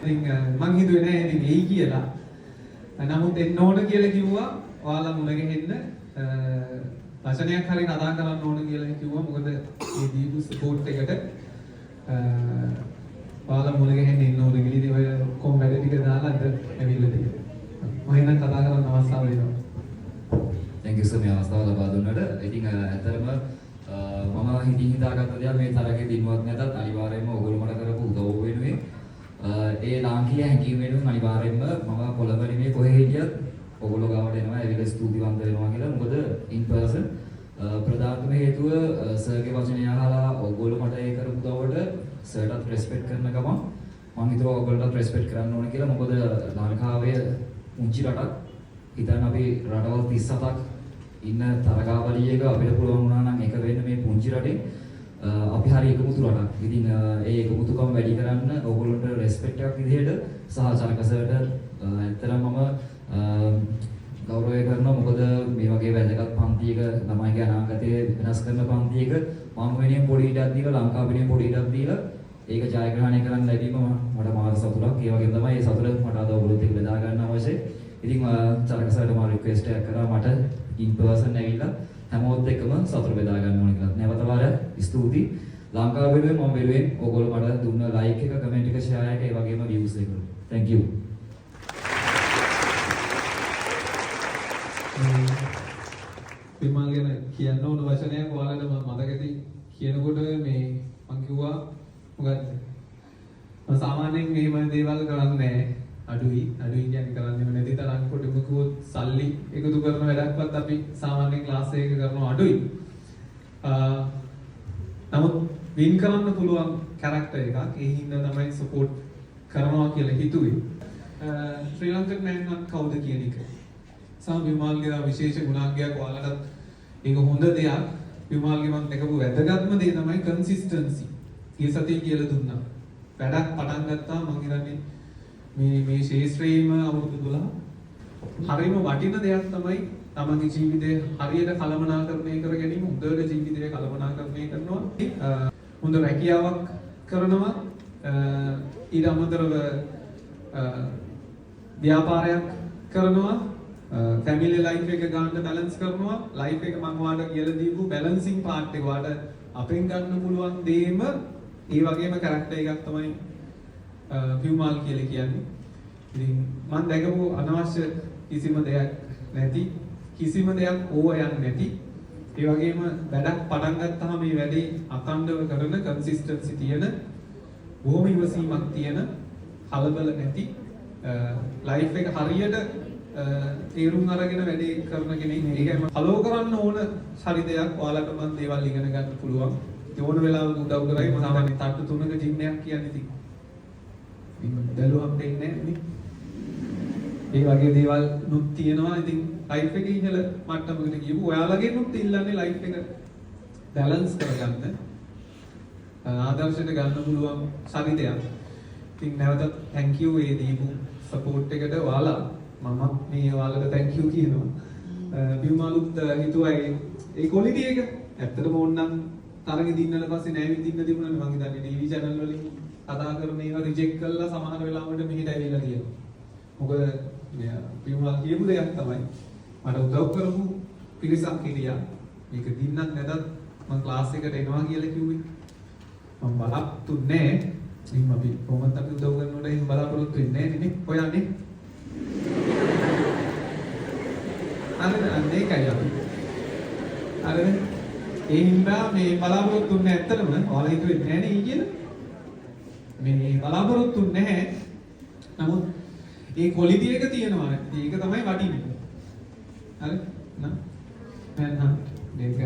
ඉතින් මං හිතුවේ නෑ ඉතින් එයි කියලා. නමුත් එන්න ඕන කියලා කිව්වා. ඔයාලා මුණ ගැහෙන්න වචනයක් හරි කතා කරන්න ඕන කියලා කිව්වා. මොකද මේ දීපු සපෝට් එකට ඔයාලා මුණ ගැහෙන්න ඉන්න ඕන කියලා. ඉතින් ඔය කොම් වැඩ ටික දාලා අද ඇවිල්ලා තියෙනවා. මම එහෙනම් කතා කරන්න අවස්ථාව දෙනවා. Thank you sir මේ අවස්ථාව ලබා දුන්නට. ඉතින් ඇත්තටම මම හිතාගත්ත දෙයක් මේ තරගේ දිනුවක් නැතත් අනිවාර්යයෙන්ම ඔයගොල්ලෝ මට කරපු උදව් වෙනුවෙන් ඒ ලාංකීය හැඟීම් වෙනුවෙන් අනිවාර්යයෙන්ම මම කොළඹ මේ කොහේ හිටියත් ඔයගොල්ලෝ ගාවට එනවා ඒවිල ස්තුතිවන්ත වෙනවා කියලා. මොකද in person ප්‍රධානම හේතුව සර්ගේ වචනය අහලා ඔයගොල්ලෝ මට ඒ කරපු උදව්වට සර්ටත් රෙස්පෙක්ට් කරන ගමන් මම හිතුවා ඔයගොල්ලන්ට රෙස්පෙක්ට් කරන්න ඕන කියලා. මොකද ලංකාවේ උන්චි රටක් හිතන්න අපි රටවල් 37ක් ඉන්න තරගාවලියක අපිට පුළුවන් වුණා නම් එක වෙන්න මේ පුංචි රටේ අපි හරි එකමුතු රටක්. ඉතින් ඒ එකමුතුකම වැඩි කරන්න ඕගොල්ලන්ට රෙස්පෙක්ට් එකක් විදිහට සහ චරකසට ඇත්තටම මම ගෞරවය කරනවා. මොකද මේ වගේ වැදගත් පන්තියක ළමයිගේ අනාගතය වෙනස් කරන පන්තියක මම වෙනින් පොඩි ඉඩක් දීලා ලංකාව වෙනින් පොඩි ඉඩක් දීලා ඒක ජයග්‍රහණය කරන්න ලැබීම මට මාර සතුටක්. ඒ වගේම තමයි ඒ සතුට මට අද ඔයගොල්ලොත් එක්ක බෙදා ගන්න අවශ්‍යයි. ඉතින් චරකසට මම රික්වෙස්ට් එකක් කරා මට in person ඇවිල්ලා හැමෝත් එක්කම සතුට බෙදා ගන්න ඕන කියලා. නැවත වර ස්තුතියි. ලංකාව වෙනුවෙන් මම වෙනුවෙන් ඔයගොල්ලෝ මට දුන්න ලයික් එක, කමෙන්ට් එක, ෂෙයාර් එක, ඒ වගේම views එක. Thank you. විමල් ගැන කියන්න ඕන වචනයක් ඔයාලට මතකදී කියනකොට මේ මම කිව්වා මොකද්ද? මම සාමාන්‍යයෙන් මෙහෙම දේවල් කරන්නේ නැහැ. අඩුයි කියන්නේ කරන්නේ නැති තරම් කොටමකුත් සල්ලි එකතු කරන වැඩක්වත් අපි සාමාන්‍ය ක්ලාස් එකක කරනවා අඩුයි. නමුත් වින් කරන්න පුළුවන් කැරක්ටර් එකක්. ඒ හින්දා තමයි සපෝට් කරනවා කියලා හිතුවේ. ශ්‍රී ලංකන් මෑන් නම් කවුද කියන එක. විමල්ගේ විශේෂ ගුණාංගයක් ඔයාලට ඒක හොඳ දෙයක්. විමල්ගේ මම දැකපු වැදගත්ම දේ තමයි කන්සිස්ටන්සි. ඒ සතිය කියලා දුන්නා. වැඩක් පටන් ගත්තා මම හිතන්නේ මේ ශේෂ්ත්‍රයේම අවුරුදු 12 හරිම වටින දෙයක් තමයි තමන්ගේ ජීවිතය හරියට කළමනාකරණය කර ගැනීම. හොඳට ජීවිතය කළමනාකරණය කරනවා. හොඳ රැකියාවක් කරනවා. ඊට අමතරව ව්‍යාපාරයක් කරනවා. ෆැමිලි ලයිෆ් එක ගන්න බැලන්ස් කරනවා. ලයිෆ් එක මම ඔයාලට කියලා දීපු බැලන්සින් පාර්ට් එක ඔයාලට අපෙන් ගන්න පුළුවන් දේම ඒ වගේම කැරක්ටර් එකක් තමයි විමල් කියලා කියන්නේ. ඉතින් මම දැකපු අනවශ්‍ය කිසිම දෙයක් නැති, කිසිම දෙයක් ඕව යන්නේ නැති. ඒ වගේම වැඩක් පටන් ගත්තාම මේ වැඩේ අඛණ්ඩව කරන කන්සිස්ටන්සි තියෙන, බොහොම ඉවසීමක් තියෙන, කලබල නැති, ලයිෆ් එක හරියට තේරුම් අරගෙන වැඩේ කරන කෙනෙක්. ඒකයි මම ෆලෝ කරන්න ඕන ශරීරයක් ඔයාලට මම දේවල් ඉගෙන ගන්න පුළුවන්. ඒ ඕන වෙලාවක උදව් කරයි. මම සාමාන්‍ය තට්ටු 3ක ජිම් එකක් කියන්නේ ඉතින් දලුවම් දෙන්නේ නැහැ. ඒ වගේ දේවල් නුත් තියෙනවා. ඉතින් ලයිෆ් එකේ ඉහළ මට්ටමකට ගියපු ඔයාලගේ නුත් ඉල්ලන්නේ ලයිෆ් එක බැලන්ස් කරගන්න, ආදර්ශයට ගන්න පුළුවන් ශරීරයක්. ඉතින් නැවතත් thank you ඒ දීපු සපෝට් එකට ඔයාලා. මම මේ ඔයාලට thank you කියනවා. විමලුත් හිතුවා ඒ ක්වොලිටි එක ඇත්තටම ඕනනම් තරගෙ දින්නල පස්සේ නෑවිත් දින්න තිබුණානේ. මං හිතන්නේ ටීවී channel වලින් කතා කරන ඒවා රිජෙක්ට් කරලා සමහර වෙලාවට මෙහෙට ඇවිල්ලා තියෙනවා. මොකද විමල් කියපු දෙයක් තමයි මට උදව් කරපු පිරිසක් හිටියා. මේක දින්නක් නැතත් මං ක්ලාස් එකට එනවා කියලා කිව්වේ. මම බලාපොරොත්තු නෑ. ඉතින් අපි කොහොමද අපි උදව් කරනකොට එහෙම බලාපොරොත්තු වෙන්නේ නෑනේ. ඔයානේ. අනේ ඒකයි අපි. අනේ ඒ හින්දා මේ බලාපොරොත්තු වෙන්නේ ඇත්තටම ඔයාලා හිතුවේ නෑනේ කියලා. මේ බලාපොරොත්තු නැහැ. නමුත් ඒ ක්වොලිටි එක තියෙනවා. ඒක තමයි වටින්නේ. හරි? නේද? මම දෙක